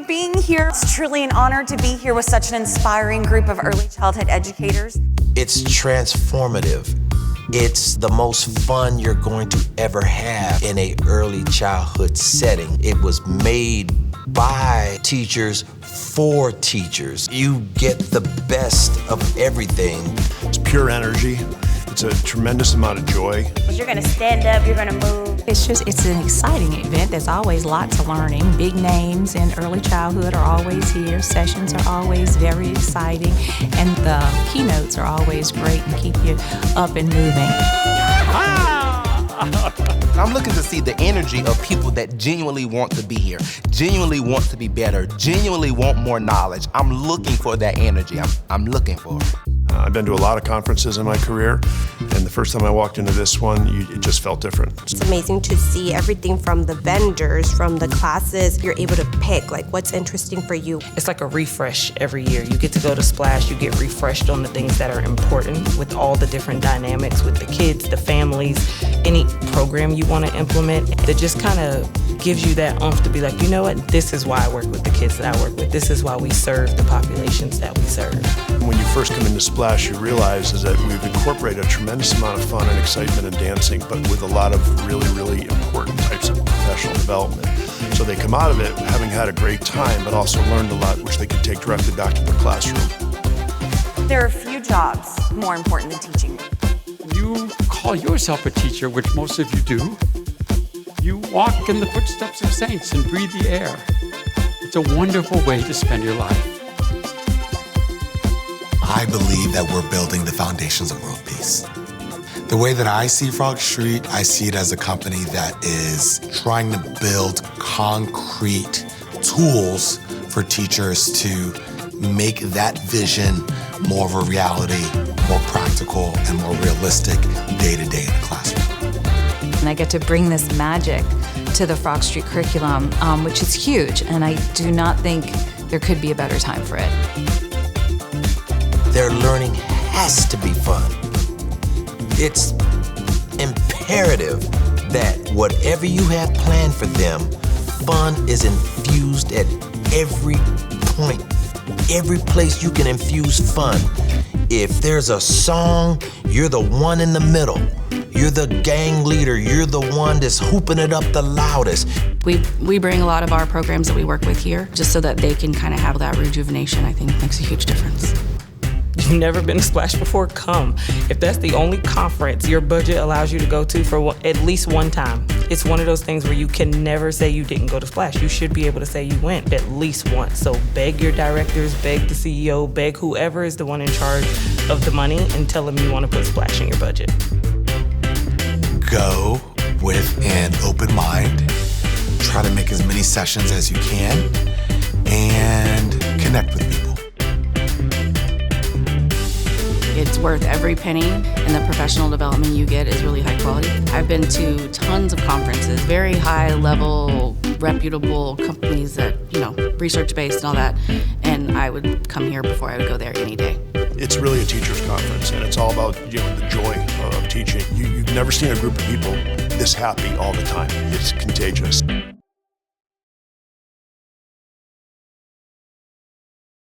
for being here. It's truly an honor to be here with such an inspiring group of early childhood educators. It's transformative. It's the most fun you're going to ever have in an early childhood setting. It was made by teachers for teachers. You get the best of everything. It's pure energy. It's a tremendous amount of joy. You're gonna stand up, you're gonna move. It's an exciting event. There's always lots of learning. Big names in early childhood are always here. Sessions are always very exciting. And the keynotes are always great and keep you up and moving. I'm looking to see the energy of people that genuinely want to be here, genuinely want to be better, genuinely want more knowledge. I'm looking for that energy. I'm looking for it. I've been to a lot of conferences in my career, and the first time I walked into this one, it just felt different. It's amazing to see everything from the vendors, from the classes. You're able to pick like what's interesting for you. It's like a refresh every year. You get to go to Splash, you get refreshed on the things that are important with all the different dynamics with the kids, the families, any program you want to implement that just kind of gives you that oomph to be like, you know what, this is why I work with the kids that I work with. This is why we serve the populations that we serve. When you first come into Splash, you realize is that we've incorporated a tremendous amount of fun and excitement and dancing, but with a lot of really, really important types of professional development. So they come out of it having had a great time, but also learned a lot, which they can take directly back to their classroom. There are few jobs more important than teaching. You call yourself a teacher, which most of you do. You walk in the footsteps of saints and breathe the air. It's a wonderful way to spend your life. I believe that we're building the foundations of world peace. The way that I see Frog Street, I see it as a company that is trying to build concrete tools for teachers to make that vision more of a reality, more practical, and more realistic day to day in the classroom. And I get to bring this magic to the Frog Street curriculum, which is huge, and I do not think there could be a better time for it. Their learning has to be fun. It's imperative that whatever you have planned for them, fun is infused at every point, every place you can infuse fun. If there's a song, you're the one in the middle. You're the gang leader. You're the one that's hooping it up the loudest. We bring a lot of our programs that we work with here just so that they can kind of have that rejuvenation. I think makes a huge difference. You've never been to Splash before? Come. If that's the only conference your budget allows you to go to for at least one time, it's one of those things where you can never say you didn't go to Splash. You should be able to say you went at least once. So beg your directors, beg the CEO, beg whoever is the one in charge of the money and tell them you want to put Splash in your budget. Go with an open mind, try to make as many sessions as you can, and connect with people. It's worth every penny, and the professional development you get is really high quality. I've been to tons of conferences, very high level, reputable companies that, research-based and all that, and I would come here before I would go there any day. It's really a teacher's conference, and it's all about the joy of teaching. You've never seen a group of people this happy all the time. It's contagious.